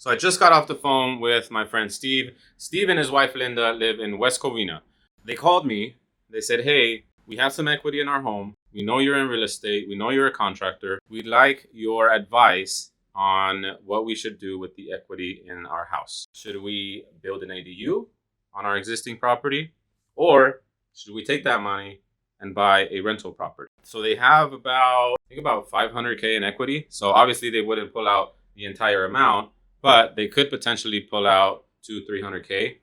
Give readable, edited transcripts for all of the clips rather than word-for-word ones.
So I just got off the phone with my friend Steve. Steve and his wife Linda live in West Covina. They called me. They said, hey, we have some equity in our home. We know you're in real estate. We know you're a contractor. We'd like your advice on what we should do with the equity in our house. Should we build an ADU on our existing property, or should we take that money and buy a rental property? So they have about 500K in equity. So obviously they wouldn't pull out the entire amount, but they could potentially pull out 200-300K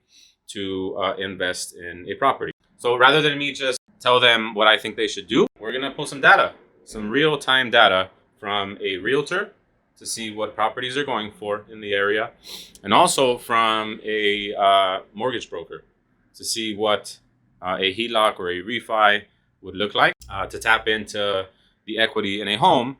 to invest in a property. So rather than me just tell them what I think they should do, we're gonna pull some data, some real-time data from a realtor to see what properties are going for in the area, and also from a mortgage broker to see what a HELOC or a refi would look like to tap into the equity in a home.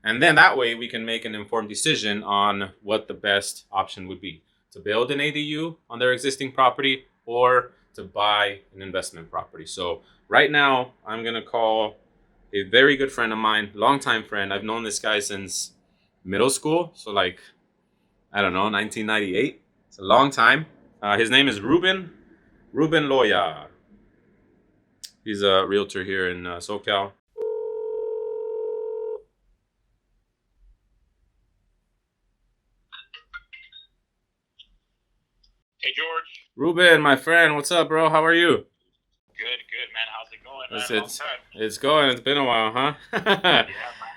And then that way we can make an informed decision on what the best option would be, to build an ADU on their existing property or to buy an investment property. So right now I'm going to call a very good friend of mine, longtime friend. I've known this guy since middle school. So like, I don't know, 1998. It's a long time. His name is Ruben Loya. He's a realtor here in SoCal. Hey, George. Ruben, my friend, what's up, bro? How are you? Good, man. How's it going, man? Long time. It's going. It's been a while, huh? Yeah, man.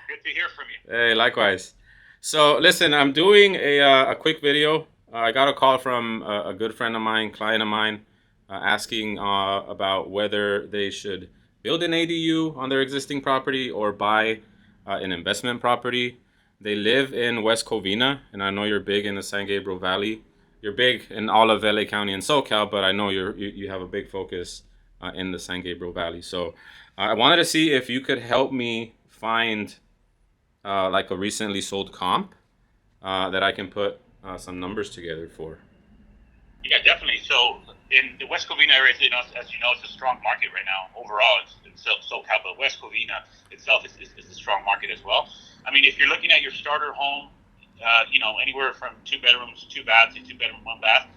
Good to hear from you. Hey, likewise. So, listen, I'm doing a quick video. I got a call from a good friend of mine, client of mine, asking about whether they should build an ADU on their existing property or buy an investment property. They live in West Covina, and I know you're big in the San Gabriel Valley. You're big in all of LA County and SoCal, but I know you have a big focus in the San Gabriel Valley. So I wanted to see if you could help me find like a recently sold comp that I can put some numbers together for. Yeah, definitely. So in the West Covina area, as you know, it's a strong market right now. Overall, it's SoCal, but West Covina itself is a strong market as well. I mean, if you're looking at your starter home, anywhere from 2 bedrooms, 2 baths, to 2 bedroom, 1 bath,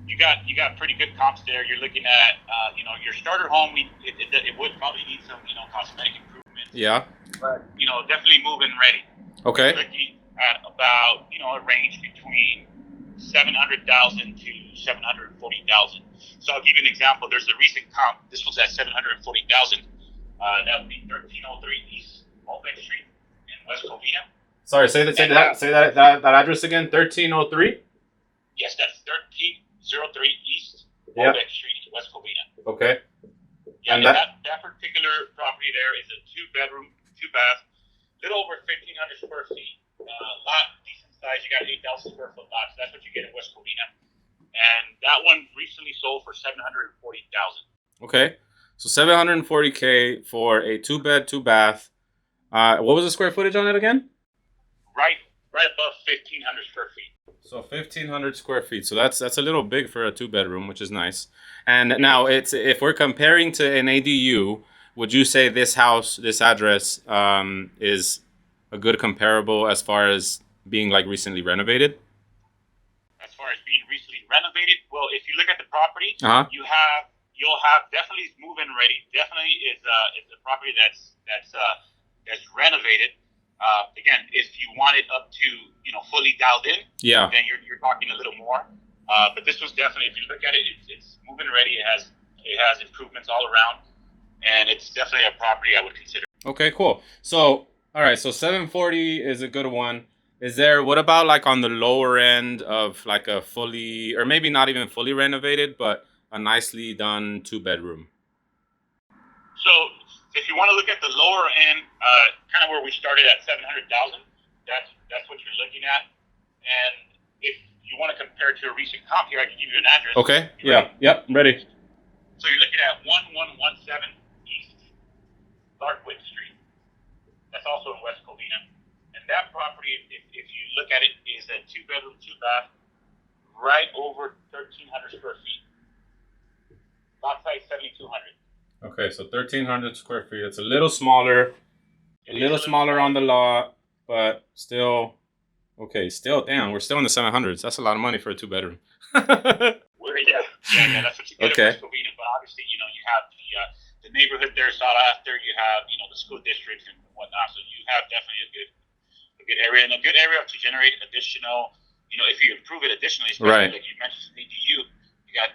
you got pretty good comps there. You're looking at, your starter home. It would probably need some, cosmetic improvements. Yeah. But definitely move-in ready. Okay. You're looking at about a range between 700,000 to 740,000. So I'll give you an example. There's a recent comp. This was at 740,000. That would be 1303 East Malbec Street in West Covina. Sorry, say that address again. 1303. Yes, that's 1303 East Malbec Street, West Covina. Okay. Yeah, and that particular property there is a 2-bedroom, 2-bath, little over 1,500 square feet. Lot decent size. You got 8,000 square foot lots. That's what you get in West Covina. And that one recently sold for 740,000. Okay, so 740K for a 2-bed, 2-bath. What was the square footage on it again? Right above 1,500 square feet. So 1,500 square feet. So that's a little big for a 2-bedroom, which is nice. And now if we're comparing to an ADU, would you say this house, this address, is a good comparable as far as being like recently renovated? As far as being recently renovated, well, if you look at the property, you'll have definitely move-in ready. Definitely is a property that's renovated. Again, if you want it up to fully dialed in, then you're talking a little more. But this was definitely, if you look at it, it's move-in ready. It has improvements all around, and it's definitely a property I would consider. Okay, cool. So all right, so 740 is a good one. What about like on the lower end of like a fully, or maybe not even fully renovated, but a nicely done 2-bedroom? So if you want to look at the lower end, kind of where we started at 700,000, that's what you're looking at. And if you want to compare to a recent comp here, I can give you an address. Okay. Yeah. Yep. I'm ready. So you're looking at 1117 East Larkwood Street. That's also in West Covina. And that property, if you look at it, is a 2-bedroom, 2-bath, right over 1,300 square feet. Lot size 7,200. Okay, so 1,300 square feet. It's a little smaller on the lot, but still Okay, still, damn, we're still in the 700s. That's a lot of money for a 2-bedroom. Yeah, that's what you get at West Covina. But obviously, you have the neighborhood there sought after. You have, the school districts and whatnot. So you have definitely a good area, and a good area to generate additional, if you improve it additionally, especially like you mentioned EDU, you got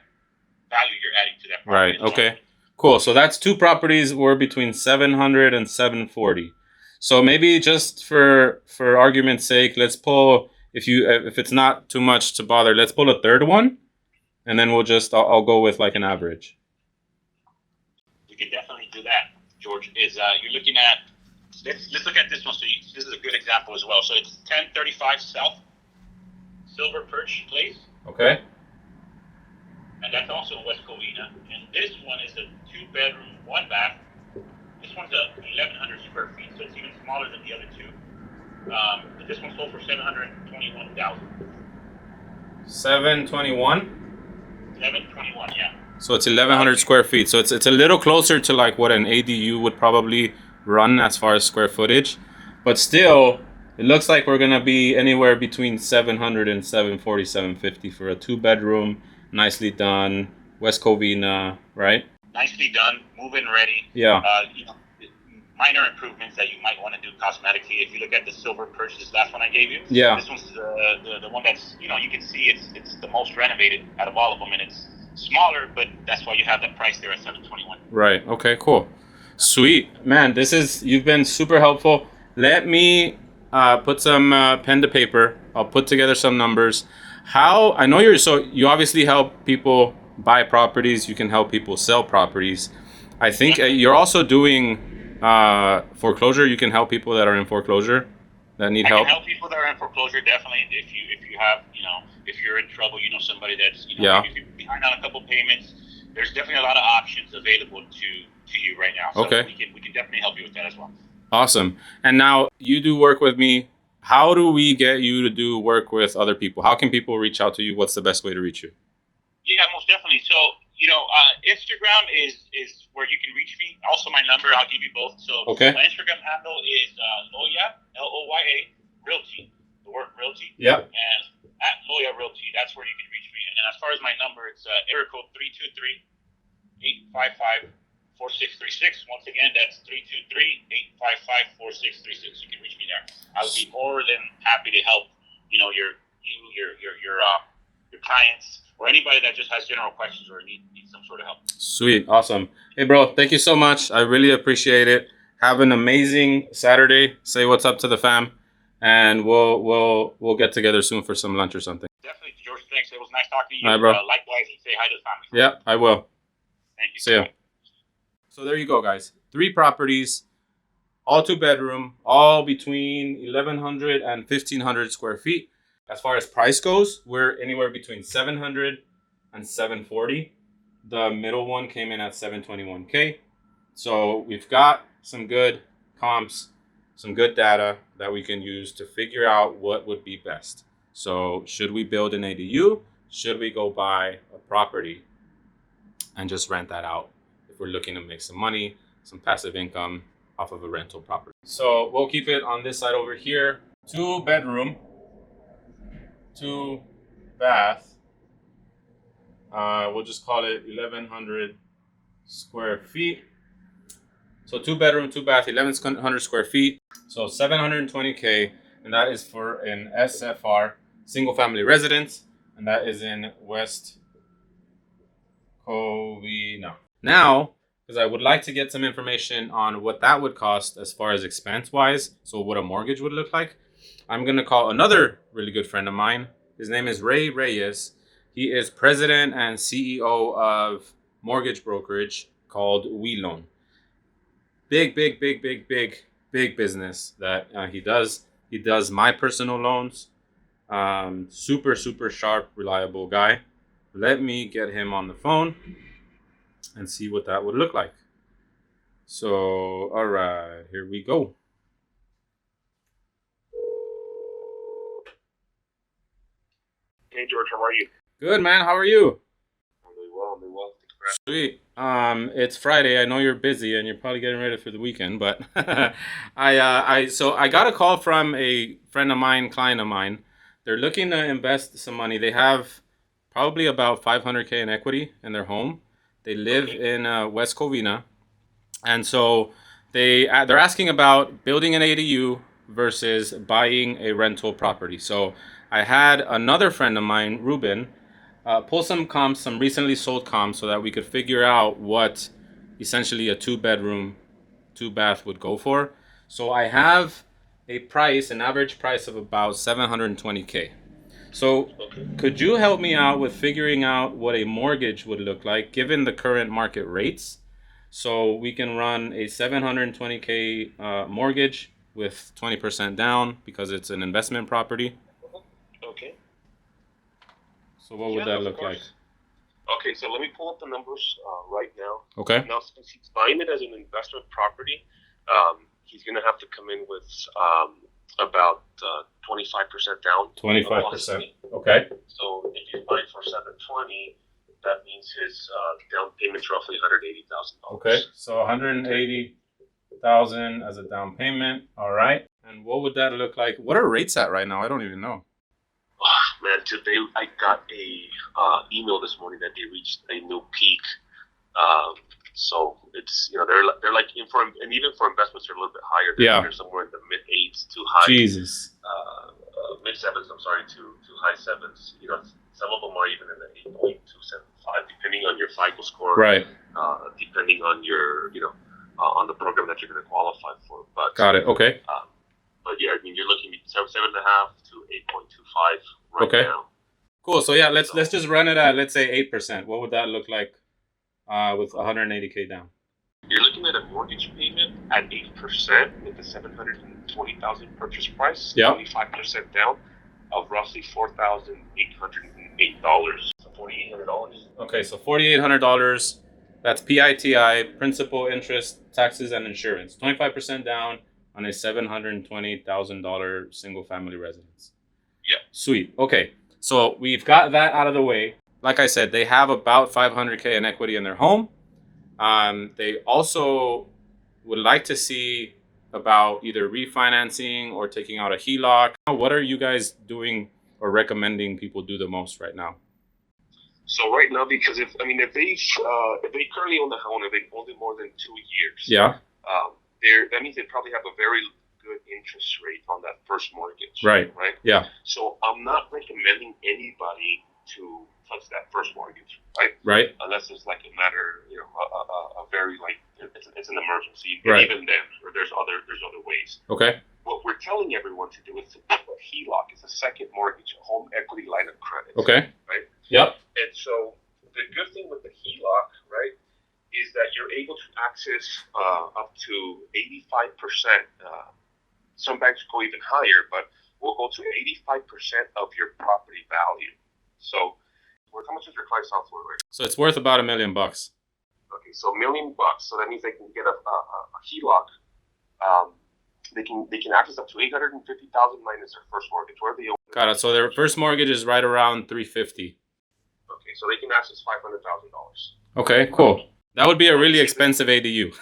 value you're adding to that property. Right. Okay. Cool. So that's 2 properties were between 700 and 740. So maybe just for argument's sake, let's pull, if it's not too much to bother, let's pull a third one, and then I'll go with like an average. We can definitely do that, George. You're looking at, let's look at this one. So this is a good example as well. So it's 1035 South Silver Perch Place. Okay. And that's also in West Covina. And this one is a 2-bedroom, 1-bath. This one's 1,100 square feet, so it's even smaller than the other 2. But this one sold for $721,000. 721. 721, yeah. So it's 1,100 square feet. So it's a little closer to like what an ADU would probably run as far as square footage, but still, it looks like we're gonna be anywhere between 700 and 740, 750 for a 2-bedroom, nicely done, West Covina, right? Nicely done, move-in ready. Yeah. Minor improvements that you might want to do cosmetically. If you look at the Silver Perch, this last one I gave you. Yeah. This one's the one that's, you can see it's the most renovated out of all of them, and it's smaller, but that's why you have that price there at 721. Right. Okay. Cool. Sweet, man. You've been super helpful. Let me put some pen to paper. I'll put together some numbers. I know you obviously help people buy properties. You can help people sell properties. I think you're also doing foreclosure. You can help people that are in foreclosure that need help. I can help people that are in foreclosure, definitely. If you have, if you're in trouble, somebody that's, maybe you're behind on a couple payments, there's definitely a lot of options available to you right now. So we can definitely help you with that as well. Awesome. And now you do work with me. How do we get you to do work with other people? How can people reach out to you? What's the best way to reach you? Yeah, most definitely. So, Instagram is where you can reach me. Also, my number, I'll give you both. So, my Instagram handle is Loya, Loya Realty, the word Realty. Yep. And at Loya Realty, that's where you can reach me. And then as far as my number, it's area code 323-855-4636. Once again, that's 323-855-4636. You can reach me there. I'll be more than happy to help, your clients or anybody that just has general questions or needs some sort of help. Sweet. Awesome. Hey, bro, thank you so much. I really appreciate it. Have an amazing Saturday. Say what's up to the fam, and we'll get together soon for some lunch or something. Definitely, George. Thanks. It was nice talking to you. All right, bro. Likewise, say hi to the family. Yeah, I will. Thank you. See ya. So there you go, guys. 3 properties, all 2-bedroom, all between 1,100 and 1,500 square feet. As far as price goes, we're anywhere between 700 and 740. The middle one came in at 721K. So we've got some good comps, some good data that we can use to figure out what would be best. So should we build an ADU? Should we go buy a property and just rent that out if we're looking to make some money, some passive income off of a rental property? So we'll keep it on this side over here. 2-bedroom, 2-bath. We'll just call it 1,100 square feet. So 2-bedroom, 2-bath, 1,100 square feet. So 720K, and that is for an SFR, single family residence, and that is in West Covina. Now, because I would like to get some information on what that would cost as far as expense wise, so what a mortgage would look like, I'm going to call another really good friend of mine. His name is Ray Reyes. He is president and CEO of mortgage brokerage called WeLoan. Big business that he does. He does my personal loans. Super sharp, reliable guy. Let me get him on the phone and see what that would look like. So, all right, here we go. Hey, George, how are you? Good, man. How are you? I'm doing well. Sweet. It's Friday. I know you're busy and you're probably getting ready for the weekend, but I got a call from a friend of mine, client of mine. They're looking to invest some money. They have probably about 500K in equity in their home. They live in West Covina, and so they're asking about building an ADU versus buying a rental property. So I had another friend of mine, Ruben, pull some comps, some recently sold comps, so that we could figure out what essentially a 2-bedroom, 2-bath would go for. So I have an average price of about 720K. So could you help me out with figuring out what a mortgage would look like given the current market rates? So we can run a 720K mortgage with 20% down because it's an investment property. Okay. So what would that look like? Okay, so let me pull up the numbers right now. Okay. Now, since he's buying it as an investment property, he's going to have to come in with about 25% down. 25%. Okay. So if he's buying for 720, that means his down payment's roughly $180,000. Okay, so 180,000 as a down payment. All right. And what would that look like? What are rates at right now? I don't even know. Man, today I got a email this morning that they reached a new peak. So it's they're like even for investments they're a little bit higher. They're somewhere in the mid 8s to high mid 7s. I'm sorry, to high 7s. Some of them are even in the 8.275, depending on your FICO score. Right. Depending on your on the program that you're going to qualify for. But got it. Okay. But yeah, I mean you're looking at 7.5 to 8.25 right now. Cool. So yeah, let's just run it at, let's say, 8%. What would that look like with 180K down? You're looking at a mortgage payment at 8% with the $720,000 purchase price. Yeah. 25% down of roughly $4,808. So $4,800. Okay, so $4,800. That's PITI, principal, interest, taxes, and insurance. 25% down on a $720,000 single family residence. Yeah. Sweet. Okay. So we've got that out of the way. Like I said, they have about 500K in equity in their home. They also would like to see about either refinancing or taking out a HELOC. What are you guys doing or recommending people do the most right now? So right now, because if they currently own the home, if they owned it more than 2 years, that means they probably have a very good interest rate on that first mortgage. Right. Yeah. So I'm not recommending anybody to touch that first mortgage. Right. Unless it's like a matter, a very like it's an emergency. Right. And even then, there's other ways. Okay. What we're telling everyone to do is to put a HELOC. It's a second mortgage, a home equity line of credit. Okay. Right. Yep. And so the good thing with the HELOC, right, is that you're able to access up to 85%. Some banks go even higher, but we'll go to 85% of your property value. So, how much is your client's house worth, right? So it's worth about $1 million. Okay, so $1 million. So that means they can get a HELOC. They can access up to $850,000 minus their first mortgage. Where they own. Got it. So their first mortgage is right around $350,000. Okay, so they can access $500,000. Okay, cool. That would be a really expensive ADU.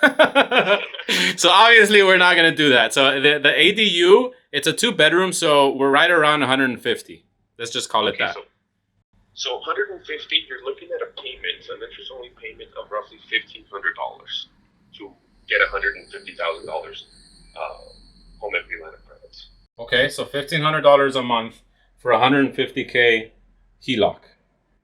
So obviously we're not going to do that. So the ADU, it's a 2-bedroom, so we're right around 150. Let's just call it that. So 150, you're looking at a payment, an interest-only payment of roughly $1,500 to get $150,000 home equity line of credit. Okay, so $1,500 a month for 150K HELOC.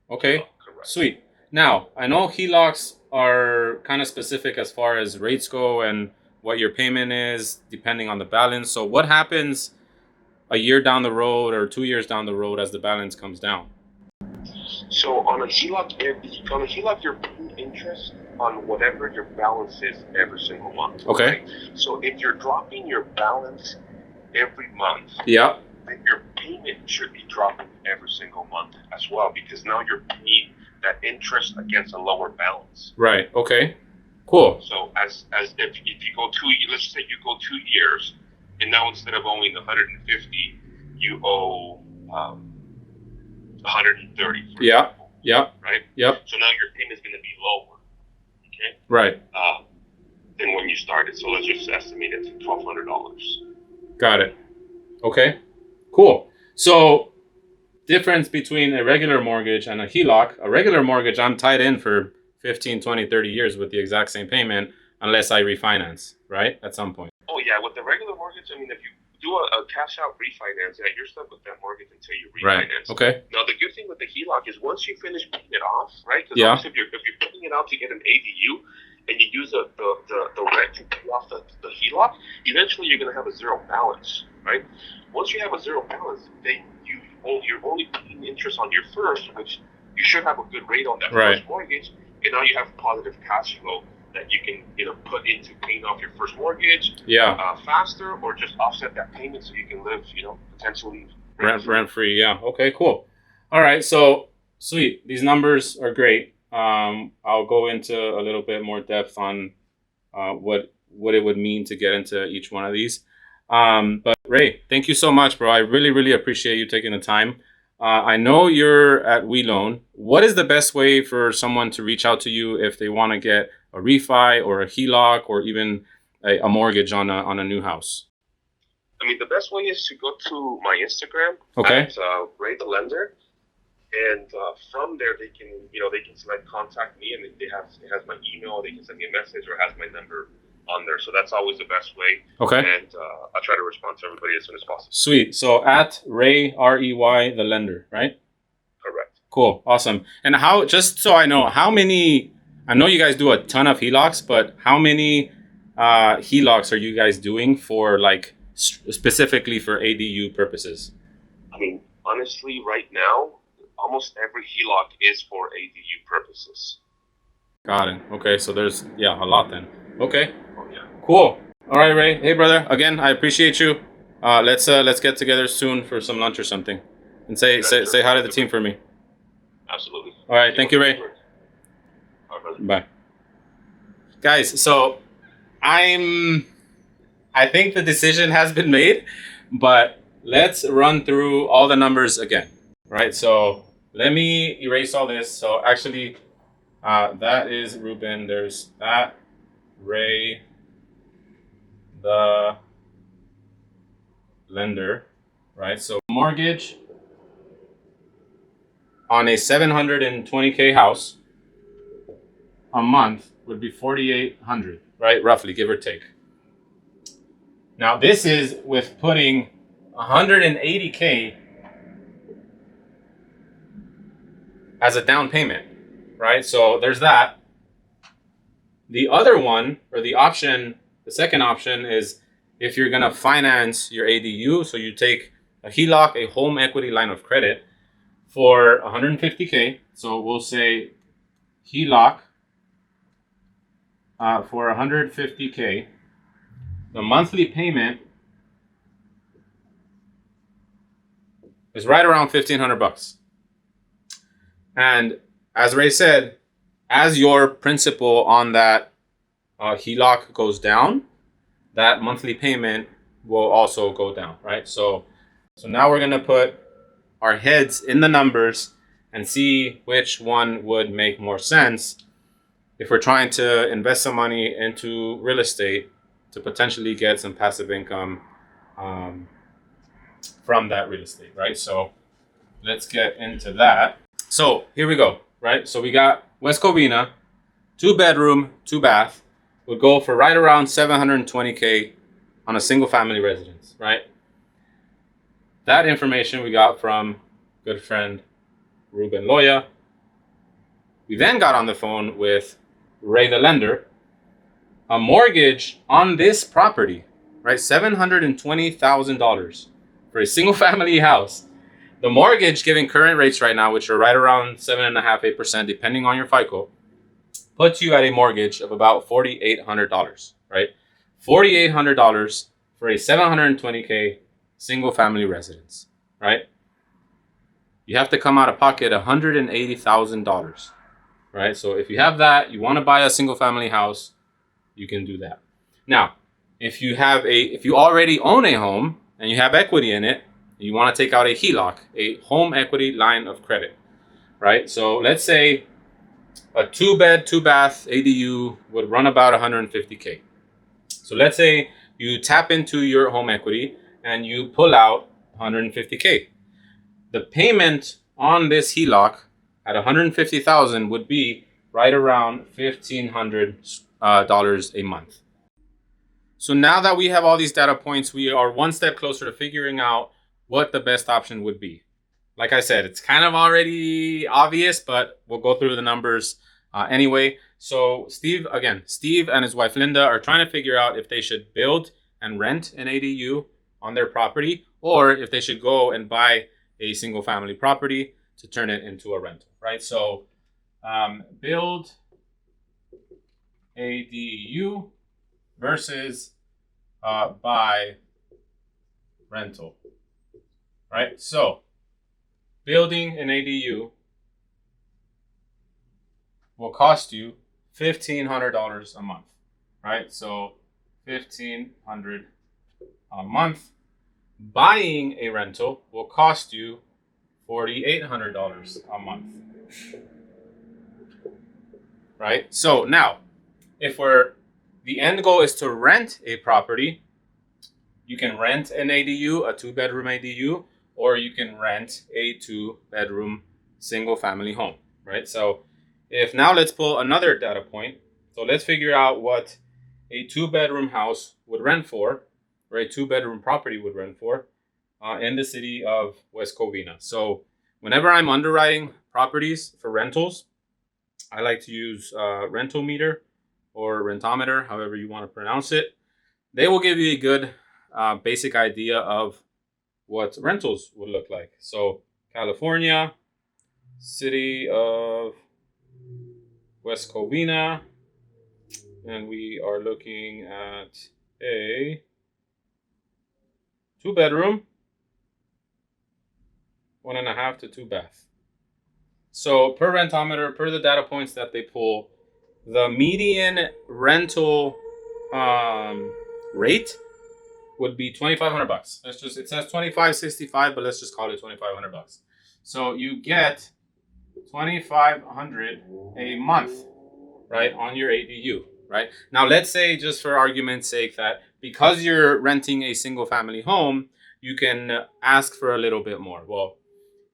Okay, correct. Sweet. Now, I know HELOCs are kind of specific as far as rates go and what your payment is depending on the balance. So what happens a year down the road or 2 years down the road as the balance comes down? So on a HELOC, you're paying interest on whatever your balance is every single month. Okay. Right? So if you're dropping your balance every month, yeah, then your payment should be dropping every single month as well, because now you're paying that interest against a lower balance. Right. Okay. Cool. So as if you go let's say you go 2 years, and now instead of owing 150, you owe 130. For example, Yeah. right. Yep. So now your payment is going to be lower. okay? Right. Than when you started. So let's just estimate it to $1,200. Got it. Okay. Cool. So difference between a regular mortgage and a HELOC. A regular mortgage, I'm tied in for 15, 20, 30 years with the exact same payment unless I refinance, right? At some point. Oh, yeah. With the regular mortgage, I mean, if you do a cash out refinance, yeah, you're stuck with that mortgage until you refinance. Right. Okay. Now, the good thing with the HELOC is once you finish paying it off, right? Because yeah. if you're putting it out to get an ADU and you use the rent to pay off the HELOC, eventually you're going to have a zero balance, right? Once you have a zero balance, then you're only paying interest on your first, which you should have a good rate on that right. first mortgage, and now you have positive cash flow that you can put into paying off your first mortgage faster, or just offset that payment so you can live potentially rent free. Yeah. Okay. Cool. All right. So sweet. These numbers are great. I'll go into a little bit more depth on what it would mean to get into each one of these. But Ray, thank you so much, bro. I really, really appreciate you taking the time. I know you're at WeLoan. What is the best way for someone to reach out to you if they want to get a refi or a HELOC or even a mortgage on a new house? I mean, the best way is to go to my Instagram at Ray the Lender, and from there they can select contact me, and it has my email. They can send me a message or has my number on there. So that's always the best way. Okay. And I'll try to respond to everybody as soon as possible. Sweet. So at Ray, REY, the Lender, right? Correct. Cool. Awesome. And just so I know, I know you guys do a ton of HELOCs, but how many HELOCs are you guys doing for specifically for ADU purposes? I mean, honestly, right now, almost every HELOC is for ADU purposes. Got it. Okay. So there's, a lot then. Okay. Oh, yeah. Cool. All right, Ray. Hey, brother. Again, I appreciate you. Let's get together soon for some lunch or something, and say hi to the team for me. Absolutely. All right. Thank you, Ray. All right, bye, guys. So I think the decision has been made, but let's run through all the numbers again. Right. So let me erase all this. So actually, that is Ruben. There's that. Ray, the Lender, right? So mortgage on a $720K house a month would be $4,800, right? Roughly, give or take. Now this is with putting $180K as a down payment, right? So there's that. The other one, or the second option is if you're going to finance your ADU, so you take a HELOC, a home equity line of credit, for $150K. So we'll say HELOC for $150K. The monthly payment is right around $1,500. And as Ray said, as your principal on that HELOC goes down, that monthly payment will also go down, right? So now we're going to put our heads in the numbers and see which one would make more sense if we're trying to invest some money into real estate to potentially get some passive income from that real estate, right? So let's get into that. So here we go, right? So we got West Covina, 2-bedroom, 2-bath, would go for right around $720K on a single family residence, right? That information we got from good friend Ruben Loya. We then got on the phone with Ray the Lender. A mortgage on this property, right? $720,000 for a single family house. The mortgage, given current rates right now, which are right around 7.5%, 8%, depending on your FICO, puts you at a mortgage of about $4,800, right? $4,800 for a $720K single family residence, right? You have to come out of pocket $180,000, right? So if you have that, you want to buy a single family house, you can do that. Now, if you already own a home and you have equity in it, you want to take out a HELOC, a home equity line of credit, right? So let's say a 2-bed, 2-bath ADU would run about $150K. So let's say you tap into your home equity and you pull out $150K. The payment on this HELOC at $150,000 would be right around $1,500 a month. So now that we have all these data points, we are one step closer to figuring out what the best option would be. Like I said, it's kind of already obvious, but we'll go through the numbers anyway. So Steve and his wife Linda are trying to figure out if they should build and rent an ADU on their property, or if they should go and buy a single family property to turn it into a rental, right? So build ADU versus buy rental, right? So building an ADU will cost you $1,500 a month, right? So $1,500 a month. Buying a rental will cost you $4,800 a month, right? So now, if the end goal is to rent a property, you can rent an ADU, a 2-bedroom ADU, or you can rent a 2-bedroom single family home, right? So if now let's pull another data point. So let's figure out what a 2-bedroom house would rent for, or a 2-bedroom property would rent for in the city of West Covina. So whenever I'm underwriting properties for rentals, I like to use Rental Meter or Rentometer, however you want to pronounce it. They will give you a good basic idea of what rentals would look like. So California, city of West Covina, and we are looking at a 2-bedroom, 1.5 to 2-bath. So per Rentometer, per the data points that they pull, the median rental rate would be $2,500. It says $2,565, but let's just call it $2,500. So you get $2,500 a month, right, on your ADU, right? Now let's say, just for argument's sake, that because you're renting a single family home, you can ask for a little bit more. Well,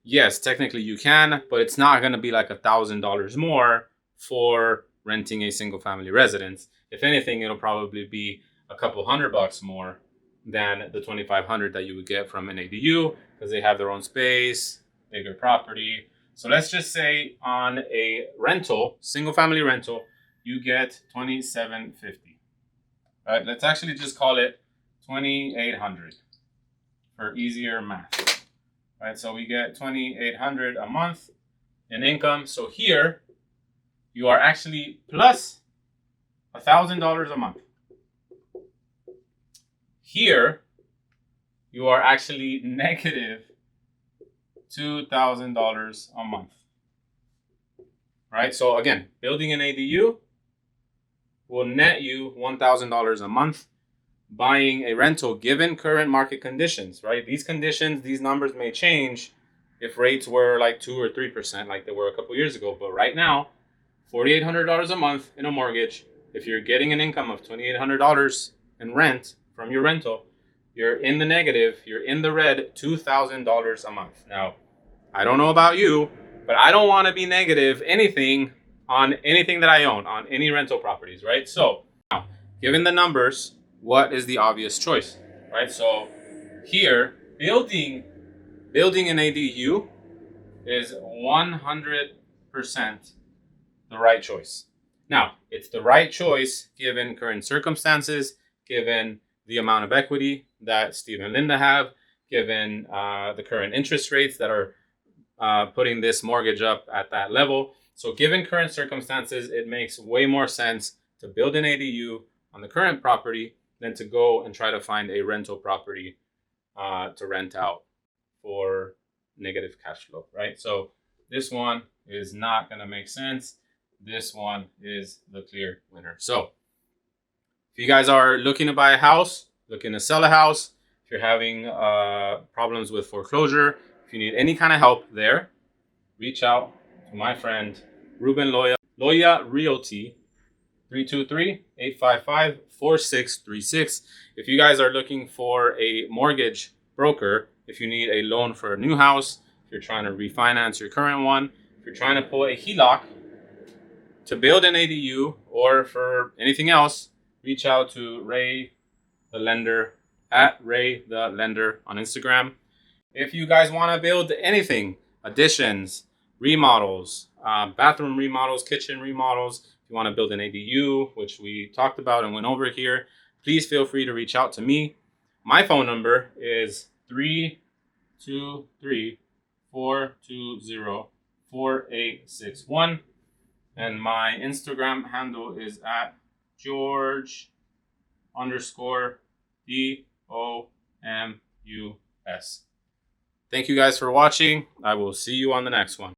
yes, technically you can, but it's not going to be like $1,000 more for renting a single family residence. If anything, it'll probably be a couple $100 more than the $2,500 that you would get from an ADU, because they have their own space, bigger property. So let's just say on a rental, single family rental, you get $2,750. Right? Let's actually just call it $2,800 for easier math. Right? So we get $2,800 a month in income. So here you are actually plus $1,000 a month. Here you are actually negative $2,000 a month. Right? So again, building an ADU will net you $1,000 a month. Buying a rental, given current market conditions, right? These numbers may change if rates were like 2 or 3%, like they were a couple years ago. But right now, $4,800 a month in a mortgage. If you're getting an income of $2,800 in rent from your rental, you're in the negative. You're in the red, $2,000 a month. Now, I don't know about you, but I don't want to be negative anything on anything that I own, on any rental properties, right? So now, given the numbers, what is the obvious choice, right? So here, building an ADU is 100% the right choice. Now, it's the right choice given current circumstances, given the amount of equity that Steve and Linda have, given the current interest rates that are putting this mortgage up at that level. So given current circumstances, it makes way more sense to build an ADU on the current property than to go and try to find a rental property to rent out for negative cash flow, right? So this one is not going to make sense. This one is the clear winner. So if you guys are looking to buy a house, looking to sell a house, if you're having problems with foreclosure, if you need any kind of help there, reach out to my friend Ruben Loya. Loya Realty, 323-855-4636. If you guys are looking for a mortgage broker, if you need a loan for a new house, if you're trying to refinance your current one, if you're trying to pull a HELOC to build an ADU, or for anything else, reach out to Ray the Lender at Ray the Lender on Instagram. If you guys want to build anything, additions, remodels, bathroom remodels, kitchen remodels, if you want to build an ADU, which we talked about and went over here, please feel free to reach out to me. My phone number is 323-420-4861. And my Instagram handle is at George_DOMUS. Thank you guys for watching. I will see you on the next one.